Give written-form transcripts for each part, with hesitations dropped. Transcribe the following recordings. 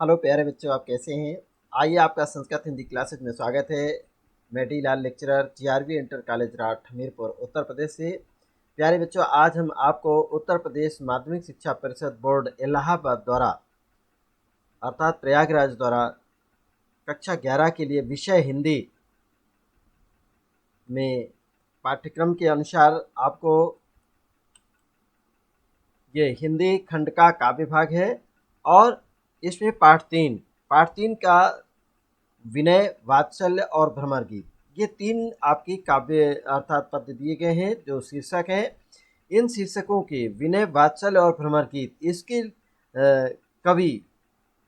Hello प्यारे बच्चों, आप कैसे हैं? आइए, आपका संस्कृत हिंदी क्लासेज में स्वागत है। मैं D Lal lecturer GRV inter college Rath Hamirpur Uttar Pradesh से। प्यारे बच्चों, आज हम आपको उत्तर प्रदेश माध्यमिक शिक्षा परिषद बोर्ड इलाहाबाद द्वारा अर्थात प्रयागराज द्वारा कक्षा 11 के लिए विषय हिंदी में पाठ्यक्रम के अनुसार आपको ये हिंदी खंड का काव्य भाग है और इसमें पाठ तीन का विनय, वात्सल्य और भ्रमर गीत, ये तीन आपकी काव्य अर्थात पद्य दिए गए हैं। जो शीर्षक हैं, इन शीर्षकों के विनय, वात्सल्य और भ्रमर गीत इसके कवि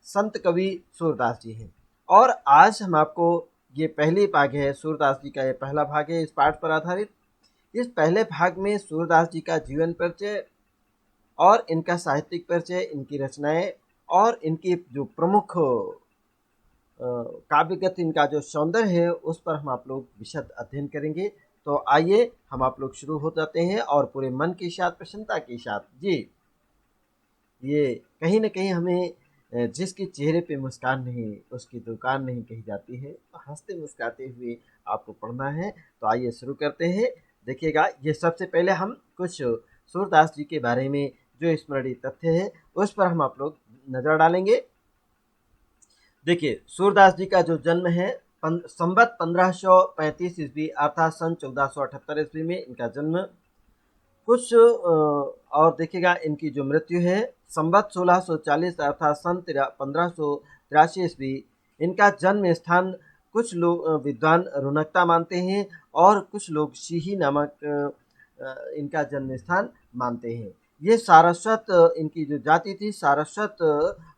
संत कवि सूरदास जी हैं। और आज हम आपको ये पहली भाग है, सूरदास जी का ये पहला भाग है इस पाठ पर आधारित। इस पहले भाग में सूरदास जी का जीवन परिचय और इनका साहित्यिक परिचय, इनकी रचनाएं और इनकी जो प्रमुख काव्यगत इनका जो सौंदर्य है उस पर हम आप लोग विशद अध्ययन करेंगे। तो आइए हम आप लोग शुरू हो जाते हैं और पूरे मन के साथ, प्रसन्नता के साथ। जी, ये कहीं ना कहीं हमें जिसके चेहरे पे मुस्कान नहीं उसकी दुकान नहीं कही जाती है, तो हंसते मुस्कुराते हुए आपको पढ़ना है। तो आइए शुरू करते हैं। देखिएगा, ये सबसे पहले हम कुछ सूरदास जी के बारे में जो स्मरणीय तथ्य है उस पर हम आप लोग नजर डालेंगे। देखिए, सूरदास जी का जो जन्म है संवत 1535 ईस्वी अर्थात सन 1478 ईस्वी में इनका जन्म। कुछ और देखिएगा, इनकी जो मृत्यु है संवत 1640 अर्थात सन 1583 ईस्वी। इनका जन्म स्थान कुछ लोग विद्वान रुनकता मानते हैं और कुछ लोग सीही नामक इनका जन्म स्थान मानते हैं। ये सारस्वत, इनकी जो जाति थी सारस्वत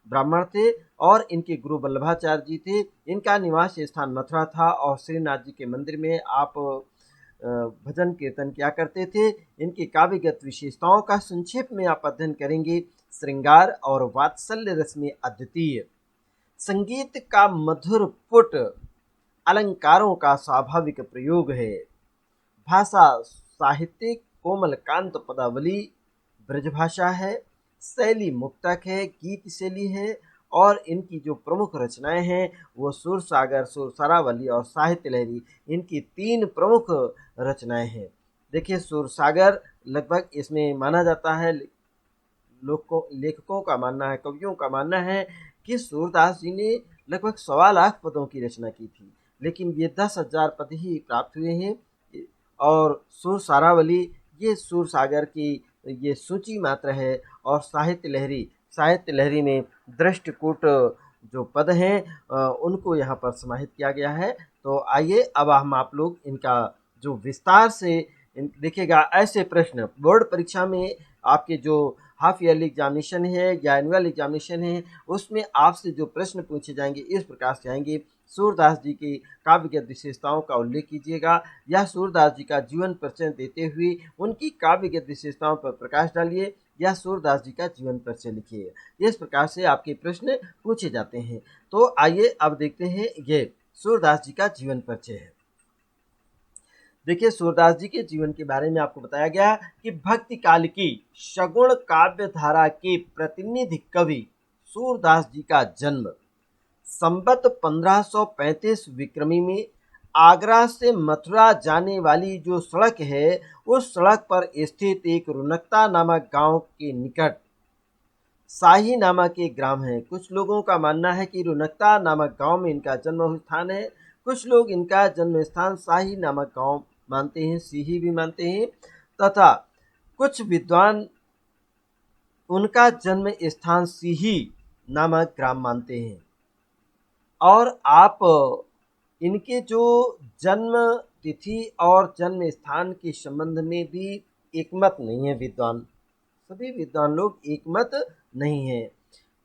ब्राह्मण थे और इनके गुरु वल्लभाचार्य जी थे। इनका निवास स्थान मथुरा था और श्रीनाथ जी के मंदिर में आप भजन कीर्तन किया करते थे। इनकी काव्यगत विशेषताओं का संक्षेप में आप अध्ययन करेंगे। श्रृंगार और वात्सल्य रस में अद्वितीय, संगीत का मधुर पुट, अलंकारों का स्वाभाविक प्रयोग है, भाषा साहित्यिक कोमल कांत पदावली ब्रजभाषा है, शैली मुक्तक है, गीत शैली है और इनकी जो प्रमुख रचनाएं हैं वो सूरसागर, सुरसरावली और साहित्य लहरी, इनकी तीन प्रमुख रचनाएं हैं। देखिए, सूरसागर लगभग इसमें माना जाता है, लेखकों का मानना है, कवियों का मानना है कि सूरदास जी ने लगभग 1.25 पदों की रचना की थी, लेकिन ये 10,000 पद ही प्राप्त हुए हैं। और सुरसारावली ये सूरसागर की ये सूची मात्र है। और साहित्य लहरी में दृष्टिकूट जो पद हैं उनको यहाँ पर समाहित किया गया है। तो आइए अब हम आप लोग इनका जो विस्तार से देखिएगा। ऐसे प्रश्न बोर्ड परीक्षा में आपके जो हाफ ईयरली एग्जामिनेशन है या एनुअल एग्जामिनेशन है उसमें आपसे जो प्रश्न पूछे जाएंगे इस प्रकार से आएंगे। सूरदास जी की काव्यगत विशेषताओं का उल्लेख कीजिएगा या सूरदास जी का जीवन परिचय देते हुए उनकी काव्यगत विशेषताओं पर प्रकाश डालिए या सूरदास जी का जीवन परिचय लिखिए। इस प्रकार से आपके प्रश्न पूछे जाते हैं। तो आइए अब देखते हैं, ये सूरदास जी का जीवन परिचय है। देखिए, सूरदास जी के जीवन के बारे में आपको बताया गया कि भक्ति काल की सगुण काव्य धारा के प्रतिनिधि कवि सूरदास जी का जन्म संवत 1535 विक्रमी में आगरा से मथुरा जाने वाली जो सड़क है उस सड़क पर स्थित एक रुनकता नामक गांव के निकट शाही नामक एक ग्राम है। कुछ लोगों का मानना है कि रुनकता नामक गांव में इनका जन्म स्थान है, कुछ लोग इनका जन्म स्थान शाही नामक गांव मानते हैं, सीही भी मानते हैं, तथा कुछ विद्वान उनका जन्म स्थान सीही नामक ग्राम मानते हैं। और आप इनके जो जन्म तिथि और जन्म स्थान के संबंध में भी एकमत नहीं है विद्वान, सभी विद्वान लोग एकमत नहीं है।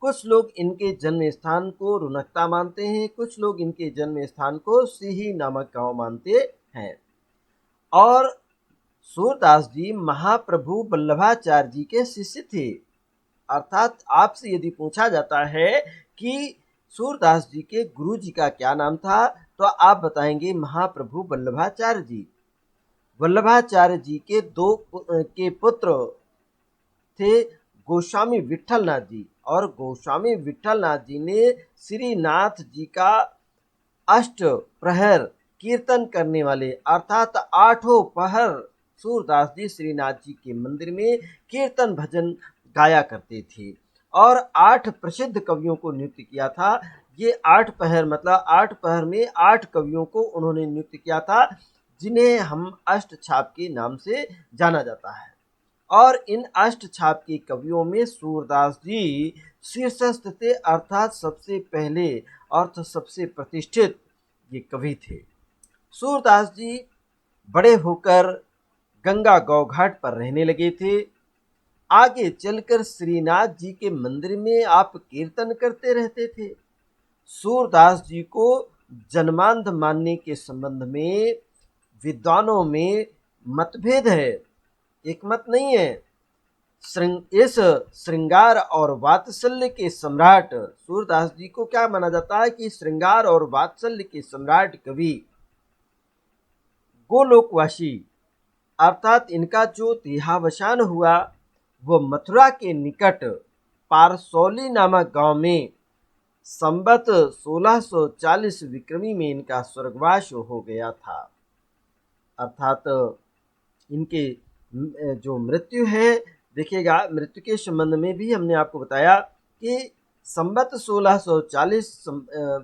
कुछ लोग इनके जन्म स्थान को रुनकता मानते हैं, कुछ लोग इनके जन्म स्थान को सीही नामक गांव मानते हैं। और सूरदास जी महाप्रभु वल्लभाचार्य जी के शिष्य थे। अर्थात आपसे यदि पूछा जाता है कि सूरदास जी के गुरु जी का क्या नाम था तो आप बताएंगे महाप्रभु वल्लभाचार्य जी। वल्लभाचार्य जी के दो के पुत्र थे, गोस्वामी विठलनाथ जी और गोस्वामी विट्ठलनाथ जी ने श्रीनाथ जी का अष्ट प्रहर कीर्तन करने वाले अर्थात आठों पहर सूरदास जी श्रीनाथ जी के मंदिर में कीर्तन भजन गाया करते थे और 8 प्रसिद्ध कवियों को नियुक्त किया था। ये 8 पहर मतलब 8 पहर में 8 कवियों को उन्होंने नियुक्त किया था, जिन्हें हम अष्ट छाप के नाम से जाना जाता है। और इन अष्ट छाप के कवियों में सूरदास जी शीर्षस्थ थे, अर्थात सबसे पहले और सबसे प्रतिष्ठित ये कवि थे। सूरदास जी बड़े होकर गंगा गौ घाट पर रहने लगे थे। आगे चलकर श्रीनाथ जी के मंदिर में आप कीर्तन करते रहते थे। सूरदास जी को जन्मांध मानने के संबंध में विद्वानों में मतभेद है, एक मत नहीं है। इस श्रृंगार और वात्सल्य के सम्राट सूरदास जी को क्या माना जाता है कि श्रृंगार और वात्सल्य के सम्राट कवि गोलोकवासी, अर्थात इनका जो देहावसान हुआ वह मथुरा के निकट पारसौली नामक गांव में संवत 1640 विक्रमी में इनका स्वर्गवास हो गया था। अर्थात इनके जो मृत्यु है, देखिएगा मृत्यु के संबंध में भी हमने आपको बताया कि संवत 1640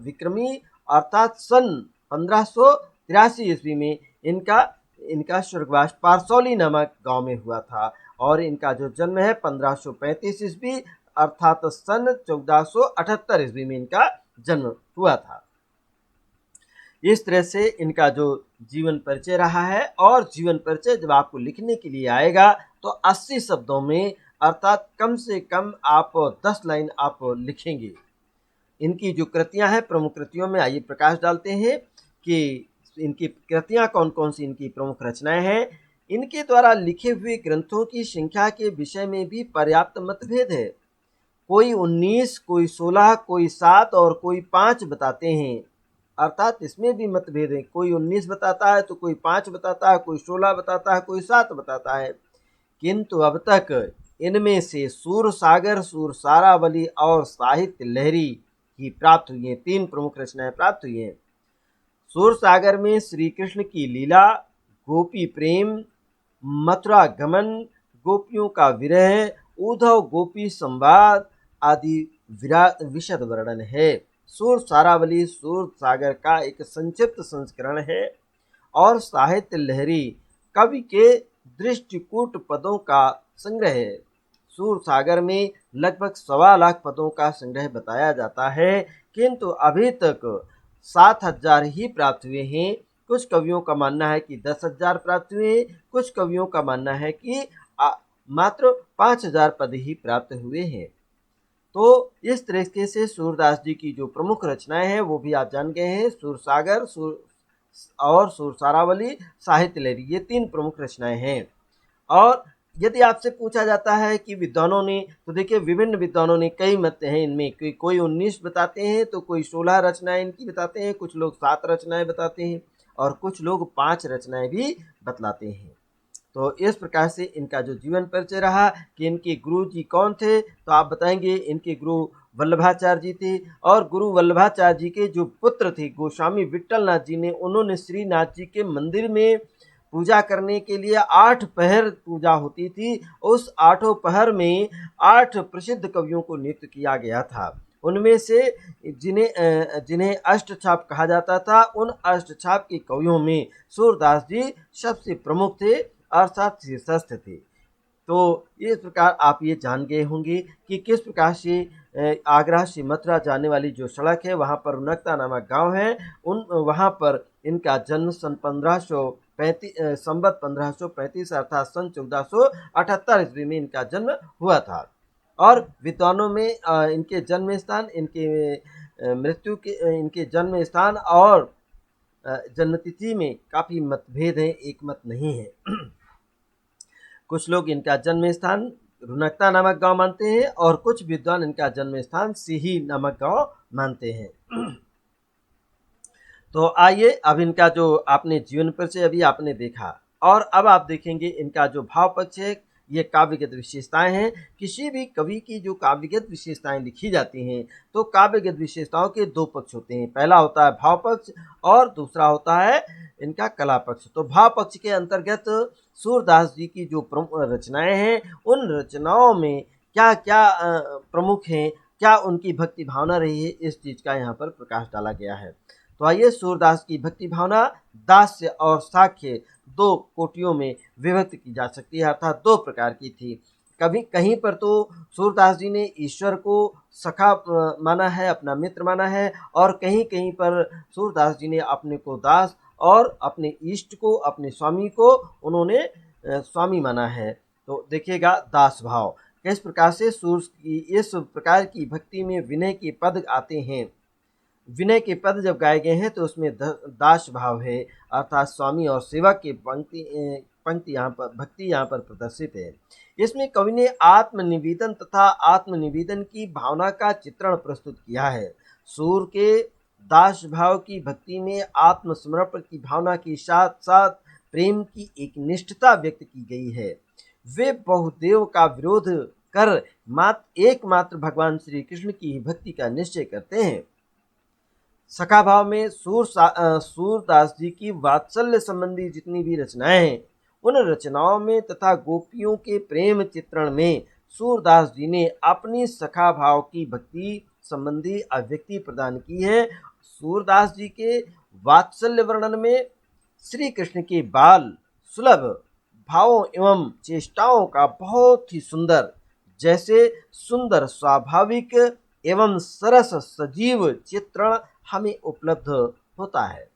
विक्रमी अर्थात सन 1583 ईस्वी में इनका स्वर्गवास पारसौली नामक गांव में हुआ था और इनका जो जन्म है 1535 ईस्वी अर्थात सन 1478 ईस्वी में इनका जन्म हुआ था। इस तरह से इनका जो जीवन परिचय रहा है और जीवन परिचय जब आपको लिखने के लिए आएगा तो 80 शब्दों में अर्थात कम से कम आप 10 लाइन आप लिखेंगे। इनकी जो कृतियां हैं, प्रमुख कृतियों में आइए प्रकाश डालते हैं कि इनकी कृतियां कौन कौन सी इनकी प्रमुख रचनाएं हैं। इनके द्वारा लिखे हुए ग्रंथों की संख्या के विषय में भी पर्याप्त मतभेद है। कोई 19, कोई 16, कोई 7 और कोई 5 बताते हैं, अर्थात इसमें भी मतभेद है। कोई 19 बताता है तो कोई 5 बताता है, कोई 16 बताता है, कोई 7 बताता है। किंतु अब तक इनमें से सूरसागर, सूरसारावली और साहित्य लहरी ही प्राप्त हुई हैं। 3 प्रमुख रचनाएं प्राप्त हुई हैं। सूरसागर में श्री कृष्ण की लीला, गोपी प्रेम, मथुरा गमन, गोपियों का विरह, उद्धव गोपी संवाद आदि विशद वर्णन है। सूरसारावली सूरसागर का एक संक्षिप्त संस्करण है और साहित्य लहरी कवि के दृष्टिकूट पदों का संग्रह है। सूरसागर में लगभग 1.25 लाख पदों का संग्रह बताया जाता है, किंतु अभी तक 7,000 ही प्राप्त हुए हैं। कुछ कवियों का मानना है कि 10,000 प्राप्त हुए हैं, कुछ कवियों का मानना है कि मात्र 5,000 पद ही प्राप्त हुए हैं। तो इस तरीके से सूरदास जी की जो प्रमुख रचनाएं हैं वो भी आप जान गए हैं। सूरसागर और सूरसारावली, साहित्य लहरी, ये 3 प्रमुख रचनाएं हैं। और यदि आपसे पूछा जाता है कि विद्वानों ने, तो देखिए विभिन्न विद्वानों ने कई मत हैं इनमें, कोई 19 बताते हैं तो कोई 16 रचनाएं इनकी बताते हैं, कुछ लोग 7 रचनाएं बताते हैं और कुछ लोग 5 रचनाएं भी बतलाते हैं। तो इस प्रकार से इनका जो जीवन परिचय रहा कि इनके गुरु जी कौन थे, तो आप बताएंगे इनके गुरु वल्लभाचार्य जी थे और गुरु वल्लभाचार्य जी के जो पुत्र थे गोस्वामी विट्ठलनाथ जी ने, उन्होंने श्रीनाथ जी के मंदिर में पूजा करने के लिए 8 पहर पूजा होती थी। उस 8 पहर में 8 प्रसिद्ध कवियों को नियुक्त किया गया था। उनमें से जिन्हें अष्टछाप कहा जाता था, उन अष्टछाप के कवियों में सूरदास जी सबसे प्रमुख थे अर्थात शीर्षस्थ थे। तो इस प्रकार आप ये जान गए होंगे कि किस प्रकार से आगरा से मथुरा जाने वाली जो सड़क है वहाँ पर रुनकता नामक गांव है, वहाँ पर इनका जन्म सन 1535 संवत 1535 अर्थात सन 1478 ईस्वी में इनका जन्म हुआ था। और विद्वानों में इनके जन्म स्थान, इनके मृत्यु के, इनके जन्म स्थान और जन्मतिथि में काफ़ी मतभेद है, एक मत नहीं है। कुछ लोग इनका जन्म स्थान रुनकता नामक गांव मानते हैं और कुछ विद्वान इनका जन्म स्थान सीही नामक गांव मानते हैं। तो आइए अब इनका जो आपने जीवन परिचय अभी आपने देखा और अब आप देखेंगे इनका जो भाव पक्ष है, ये काव्यगत विशेषताएं हैं। किसी भी कवि की जो काव्यगत विशेषताएं लिखी जाती हैं तो काव्यगत विशेषताओं के दो पक्ष होते हैं, पहला होता है भाव पक्ष और दूसरा होता है इनका कला पक्ष। तो भाव पक्ष के अंतर्गत सूरदास जी की जो प्रमुख रचनाएं हैं उन रचनाओं में क्या क्या प्रमुख हैं, क्या उनकी भक्ति भावना रही है, इस चीज का यहाँ पर प्रकाश डाला गया है। तो आइए, सूरदास की भक्ति भावना दास्य और साख्य दो कोटियों में विभक्त की जा सकती है, अर्थात दो प्रकार की थी। कभी कहीं पर तो सूरदास जी ने ईश्वर को सखा माना है, अपना मित्र माना है, और कहीं कहीं पर सूरदास जी ने अपने को दास और अपने इष्ट को, अपने स्वामी को उन्होंने स्वामी माना है। तो देखिएगा दास भाव किस प्रकार से सूर की इस प्रकार की भक्ति में विनय के पद आते हैं। विनय के पद जब गाए गए हैं तो उसमें दास भाव है, अर्थात स्वामी और सेवक की पंक्ति यहाँ पर, भक्ति यहाँ पर प्रदर्शित है। इसमें कवि ने आत्मनिवेदन तथा आत्मनिवेदन की भावना का चित्रण प्रस्तुत किया है। सूर के दास भाव की भक्ति में आत्मसमर्पण की भावना के साथ साथ प्रेम की एक निष्ठता व्यक्त की गई है। वे बहुदेव का विरोध कर एकमात्र भगवान श्री कृष्ण की भक्ति का निश्चय करते हैं। सखा भाव में सूरदास जी की वात्सल्य संबंधी जितनी भी रचनाएं हैं उन रचनाओं में तथा गोपियों के प्रेम चित्रण में सूरदास जी ने अपनी सखा भाव की भक्ति संबंधी अभिव्यक्ति प्रदान की है। सूरदास जी के वात्सल्य वर्णन में श्री कृष्ण के बाल सुलभ भावों एवं चेष्टाओं का बहुत ही सुंदर, जैसे सुंदर स्वाभाविक एवं सरस सजीव चित्रण हमें उपलब्ध होता है,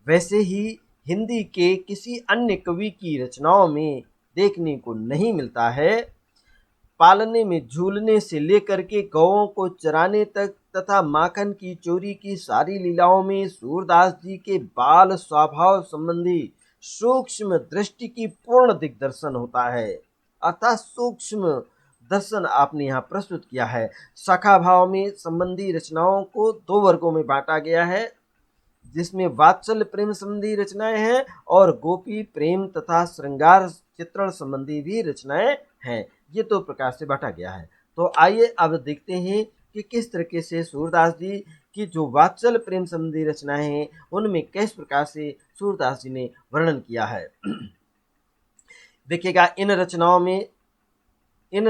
वैसे ही हिंदी के किसी अन्य कवि की रचनाओं में देखने को नहीं मिलता है। पालने में झूलने से लेकर के गौओं को चराने तक तथा माखन की चोरी की सारी लीलाओं में सूरदास जी के बाल स्वभाव संबंधी सूक्ष्म दृष्टि की पूर्ण दिग्दर्शन होता है, अर्थात सूक्ष्म दर्शन आपने यहाँ प्रस्तुत किया है। सखा भाव में संबंधी रचनाओं को दो वर्गों में बांटा गया है, जिसमें वात्सल्य प्रेम संबंधी रचनाएं हैं और गोपी प्रेम तथा श्रृंगार चित्रण संबंधी भी रचनाएं हैं। ये दो प्रकार से बांटा गया है। तो आइए अब देखते हैं कि किस तरीके से सूरदास जी की जो वात्सल्य प्रेम संबंधी रचनाएं हैं उनमें किस प्रकार से सूरदास जी ने वर्णन किया है। देखिएगा, इन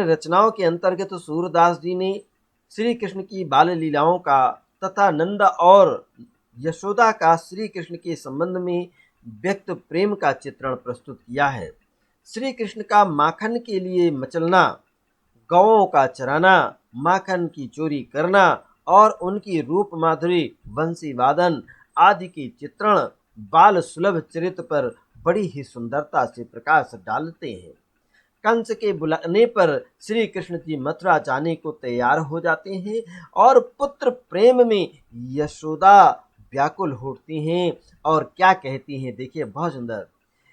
रचनाओं के अंतर्गत सूरदास जी ने श्री कृष्ण की बाल लीलाओं का तथा नंद और यशोदा का श्री कृष्ण के संबंध में व्यक्त प्रेम का चित्रण प्रस्तुत किया है। श्री कृष्ण का माखन के लिए मचलना, गौओं का चराना, माखन की चोरी करना और उनकी रूप माधुरी, वंशी वादन आदि के चित्रण बाल सुलभ चरित्र पर बड़ी ही सुंदरता से प्रकाश डालते हैं। कंस के बुलाने पर श्री कृष्ण जी मथुरा जाने को तैयार हो जाते हैं और पुत्र प्रेम में यशोदा व्याकुल होती हैं और क्या कहती हैं, देखिए बहुत सुंदर।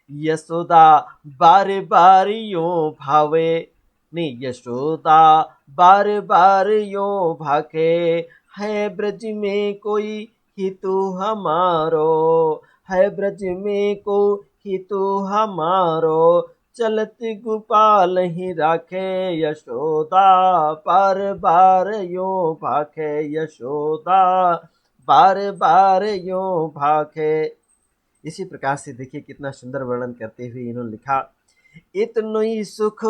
यशोदा बार बार यों भावे ने यशोदा बार बार यों भाखे, है ब्रज में कोई हितु हमारो, है ब्रज में को हितु हमारो, चलत गोपाल ही राखे, यशोदा बार बार यों भाखे, यशोदा बार बार यों भाखे। इसी प्रकार से देखिए कितना सुंदर वर्णन करते हुए इन्होंने लिखा, इतनो ही सुख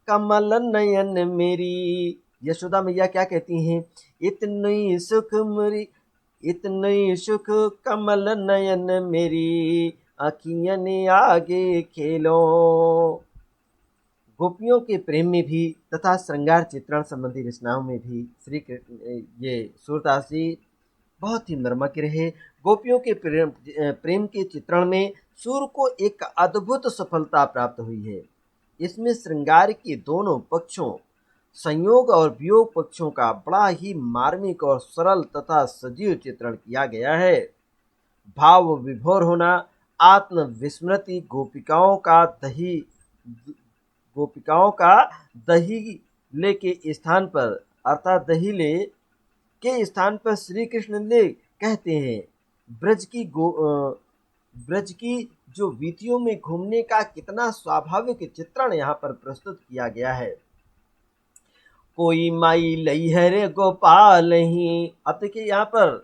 कमल नयन मेरी। यशोदा मैया क्या कहती हैं, इतनो ही सुख मेरी, इतनो ही सुख कमल नयन मेरी, अखियन आगे खेलो। गोपियों के प्रेम में भी तथा श्रृंगार चित्रण संबंधी रचनाओं में भी श्री ये सूरदास जी बहुत ही नर्मज्ञ रहे। गोपियों के प्रेम के चित्रण में सूर को एक अद्भुत सफलता प्राप्त हुई है। इसमें श्रृंगार के दोनों पक्षों, संयोग और वियोग पक्षों का बड़ा ही मार्मिक और सरल तथा सजीव चित्रण किया गया है। भाव विभोर होना, आत्म विस्मृति, गोपिकाओं का दहीले के स्थान पर, अर्थात दहीले के स्थान पर श्री कृष्ण ने कहते हैं, ब्रज की जो वीथियों में घूमने का कितना स्वाभाविक चित्रण यहाँ पर प्रस्तुत किया गया है। कोई माई लई है रे गोपाल ही। अब देखिए यहाँ पर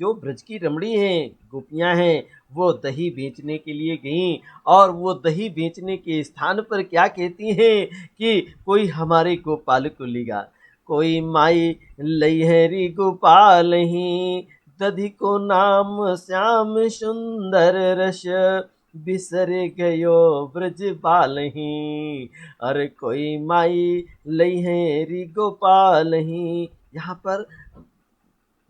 जो ब्रज की रमणी हैं, गोपियां हैं, वो दही बेचने के लिए गईं और वो दही बेचने के स्थान पर क्या कहती हैं कि कोई हमारे गोपाल को लेगा। कोई माई लई है रे गोपाल ही, दधी को नाम श्याम सुंदर रस, बिसर गयो ब्रज बालही। अरे कोई माई लई है री गोपाल ही। यहाँ पर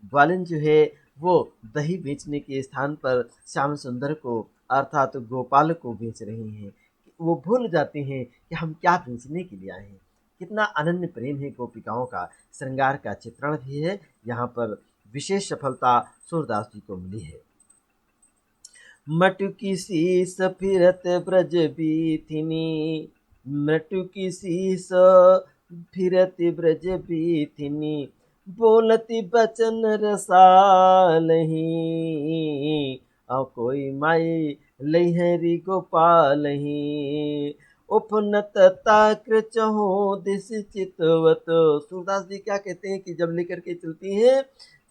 ग्वालिन जो है वो दही बेचने के स्थान पर श्याम सुंदर को अर्थात गोपाल को बेच रही हैं। वो भूल जाते हैं कि हम क्या बेचने के लिए आए हैं। कितना अनन्य प्रेम है गोपिकाओं का। श्रृंगार का चित्रण भी है। यहाँ पर विशेष सफलता सूरदास जी को मिली है। मटुकी शीस फिरत ब्रज बीथिनी, मटुकी शीस फिरत ब्रज बीथिनी, बोलती बचन रसालही। और कोई माई लहरी गोपालही, उपनत ताक्र चहो दिस चितवत। सूरदास जी क्या कहते हैं कि जब लेकर के चलती हैं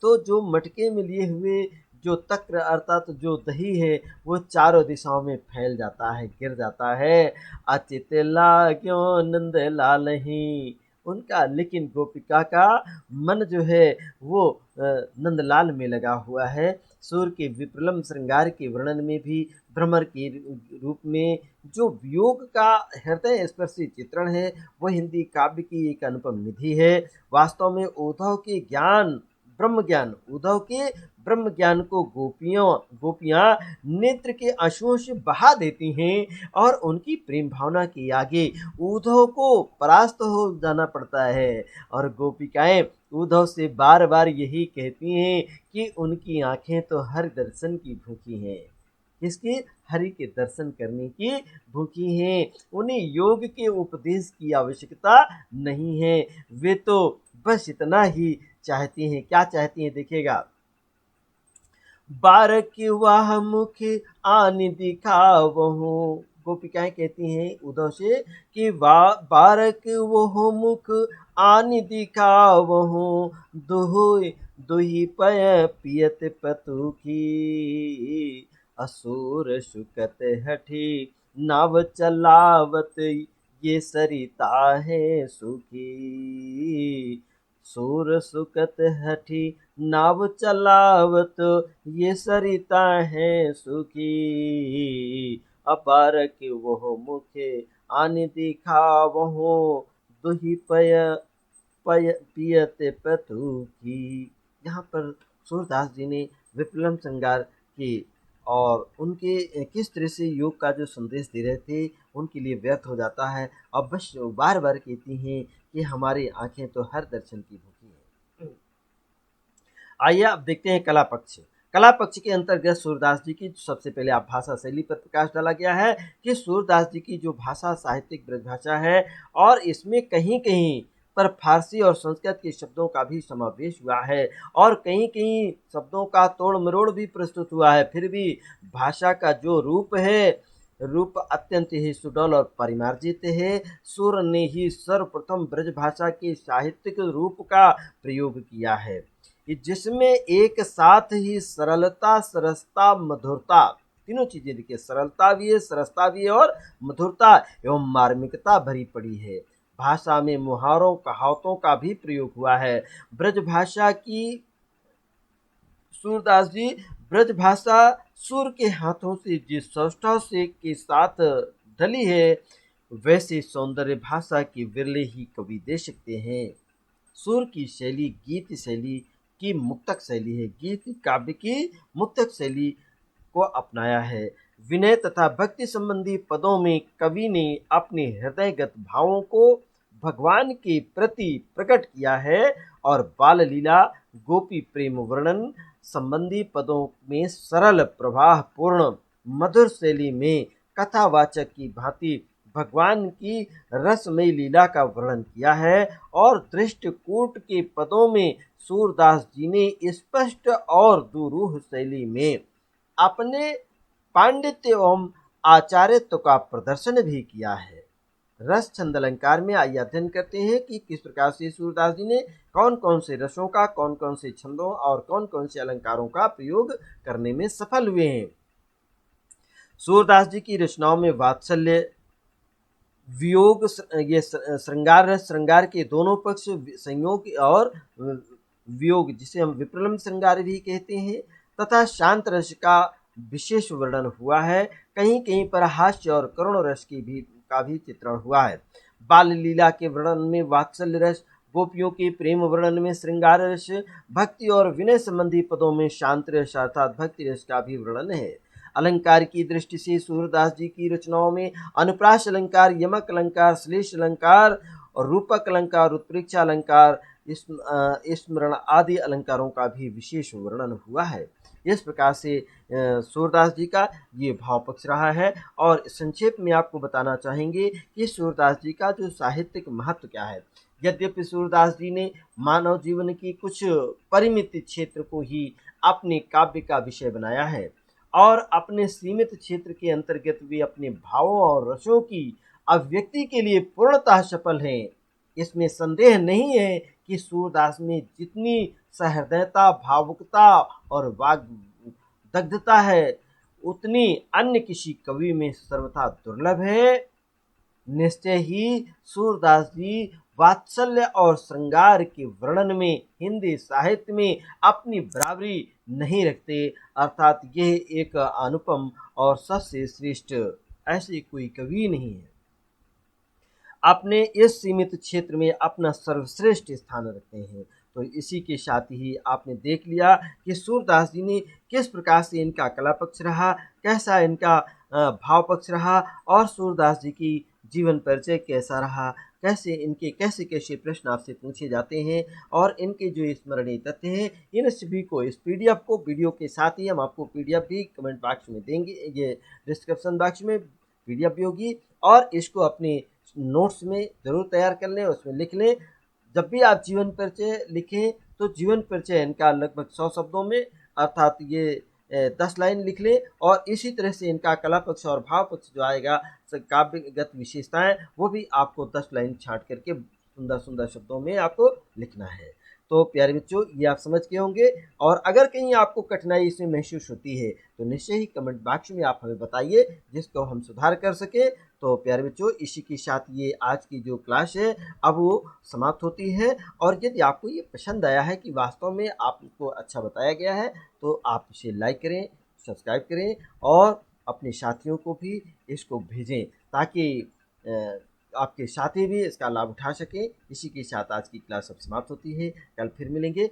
तो जो मटके में लिए हुए जो तक्र अर्थात जो दही है वो चारों दिशाओं में फैल जाता है, गिर जाता है। अचित लाग्यो नंद लाल ही। उनका लेकिन गोपिका का मन जो है वो नंदलाल में लगा हुआ है। सूर्य के विप्रलम्ब श्रृंगार के वर्णन में भी भ्रमर के रूप में जो वियोग का हृदय स्पर्शी चित्रण है वह हिंदी काव्य की एक अनुपम निधि है। वास्तव में उद्धव के ज्ञान ब्रह्म ज्ञान उद्धव के ब्रह्म ज्ञान को गोपियां नेत्र के आंसुओं से बहा देती हैं और उनकी प्रेम भावना के आगे उद्धव को परास्त हो जाना पड़ता है। और गोपिकाएं उद्धव से बार बार यही कहती हैं कि उनकी आंखें तो हर दर्शन की भूखी हैं। इसके हरि के दर्शन करने की भूखी हैं। उन्हें योग के उपदेश की आवश्यकता नहीं है। वे तो बस इतना ही चाहती हैं। क्या चाहती हैं देखिएगा। बारक वाह मुख आन दिखावहु। गोपिकाएं कहती हैं उद्धव से कि बारक वो मुख आन दिखावहु, दुही पय पियत पतु की, असुर सुकत हठी नाव चलावत, ये सरिता है सुखी। सूर सुकत हठी नाव चलावत, ये सरिता है सुखी। अपार के वह मुखे आन दिखावहु, दुही पियत पतु की। यहाँ पर सूरदास जी ने विप्लव श्रृंगार की और उनके किस तरह से योग का जो संदेश दे रहे थे उनके लिए व्यर्थ हो जाता है। अब बस बार बार कहती हैं कि हमारी आंखें तो हर दर्शन की भूखी हैं। आइए अब देखते हैं कला पक्ष। कला पक्ष के अंतर्गत सूरदास जी की सबसे पहले आप भाषा शैली पर प्रकाश डाला गया है कि सूरदास जी की जो भाषा साहित्यिक ब्रजभाषा है और इसमें कहीं कहीं पर फारसी और संस्कृत के शब्दों का भी समावेश हुआ है और कहीं कहीं शब्दों का तोड़ मरोड़ भी प्रस्तुत हुआ है। फिर भी भाषा का जो रूप है रूप अत्यंत ही सुडौल और परिमार्जित है। सूर ने ही सर्वप्रथम ब्रजभाषा के साहित्यिक रूप का प्रयोग किया है जिसमें एक साथ ही सरलता, सरसता, मधुरता तीनों चीजें देखिए, सरलता भी है, सरसता भी है और मधुरता एवं मार्मिकता भरी पड़ी है। भाषा में मुहावरों कहावतों का भी प्रयोग हुआ है। ब्रजभाषा की सूरदास जी ब्रजभाषा सूर के हाथों से जिस सौष्ठव से के साथ ढली है वैसे सौंदर्य भाषा की विरले ही कवि दे सकते हैं। सूर की शैली गीत शैली की मुक्तक शैली है। गीत काव्य की मुक्तक शैली को अपनाया है। विनय तथा भक्ति संबंधी पदों में कवि ने अपने हृदयगत भावों को भगवान के प्रति प्रकट किया है और बाल लीला गोपी प्रेम वर्णन संबंधी पदों में सरल प्रवाह पूर्ण मधुर शैली में कथावाचक की भांति भगवान की रसमयी लीला का वर्णन किया है और दृष्टकूट के पदों में सूरदास जी ने स्पष्ट और दुरूह शैली में अपने पांडित्य एवं आचार्यत्व का प्रदर्शन भी किया है। रस छंद अलंकार में आइए अध्ययन करते हैं कि किस प्रकार से सूरदास जी ने कौन कौन से रसों का, कौन कौन से छंदों और कौन कौन से अलंकारों का प्रयोग करने में सफल हुए हैं। सूरदास जी की रचनाओं में वात्सल्य, वियोग, ये श्रृंगार रस, श्रृंगार के दोनों पक्ष, संयोग और वियोग जिसे हम विप्रलंब श्रृंगार भी कहते हैं, तथा शांत रस का विशेष वर्णन हुआ है। कहीं कहीं पर हास्य और करुण रस का भी चित्रण हुआ है। बाल लीला के वर्णन में वात्सल्य रस, गोपियों के प्रेम वर्णन में श्रृंगार रस, भक्ति और विनय संबंधी पदों में शांत रस अर्थात भक्ति रस का भी वर्णन है। अलंकार की दृष्टि से सूरदास जी की रचनाओं में अनुप्रास अलंकार, यमक अलंकार, श्लेष अलंकार और रूपक अलंकार, उत्प्रेक्षा अलंकार, स्मरण आदि अलंकारों का भी विशेष वर्णन हुआ है। इस प्रकार से सूरदास जी का ये भाव पक्ष रहा है। और संक्षेप में आपको बताना चाहेंगे कि सूरदास जी का जो साहित्यिक महत्व क्या है। यद्यपि सूरदास जी ने मानव जीवन की कुछ परिमित क्षेत्र को ही अपने काव्य का विषय बनाया है और अपने सीमित क्षेत्र के अंतर्गत वे अपने भावों और रसों की अभिव्यक्ति के लिए पूर्णतः सफल हैं। इसमें संदेह नहीं है कि सूरदास में जितनी सहृदयता, भावुकता और वाग दग्धता है, उतनी अन्य किसी कवि में सर्वथा दुर्लभ है। निश्चय ही सूरदास जी वात्सल्य और श्रृंगार के वर्णन में हिंदी साहित्य में अपनी बराबरी नहीं रखते, अर्थात यह एक अनुपम और सबसे श्रेष्ठ ऐसे कोई कवि नहीं है। अपने इस सीमित क्षेत्र में अपना सर्वश्रेष्ठ स्थान रखते हैं। तो इसी के साथ ही आपने देख लिया कि सूरदास जी ने किस प्रकार से इनका कला पक्ष रहा, कैसा इनका भाव पक्ष रहा और सूरदास जी की जीवन परिचय कैसा रहा, कैसे कैसे प्रश्न आपसे पूछे जाते हैं और इनके जो स्मरणीय तथ्य हैं, इन सभी को इस पीडीएफ को वीडियो के साथ ही हम आपको पीडीएफ भी कमेंट बॉक्स में देंगे, ये डिस्क्रिप्शन बॉक्स में पीडीएफ भी होगी और इसको अपने नोट्स में ज़रूर तैयार कर लें, उसमें लिख लें। जब भी आप जीवन परिचय लिखें तो जीवन परिचय इनका लगभग 100 शब्दों में अर्थात ये 10 लाइन लिख लें और इसी तरह से इनका कला पक्ष और भाव पक्ष जो आएगा, काव्यगत विशेषताएं, वो भी आपको 10 लाइन छांट करके सुंदर सुंदर शब्दों में आपको लिखना है। तो प्यारे बच्चों, ये आप समझ गए होंगे और अगर कहीं आपको कठिनाई इसमें महसूस होती है तो निश्चय ही कमेंट बॉक्स में आप हमें बताइए, जिसको हम सुधार कर सके। तो प्यारे बच्चों, इसी के साथ ये आज की जो क्लास है अब वो समाप्त होती है। और यदि आपको ये पसंद आया है कि वास्तव में आपको अच्छा बताया गया है तो आप इसे लाइक करें, सब्सक्राइब करें और अपने साथियों को भी इसको भेजें ताकि आपके साथी भी इसका लाभ उठा सकें। इसी के साथ आज की क्लास अब समाप्त होती है। कल फिर मिलेंगे।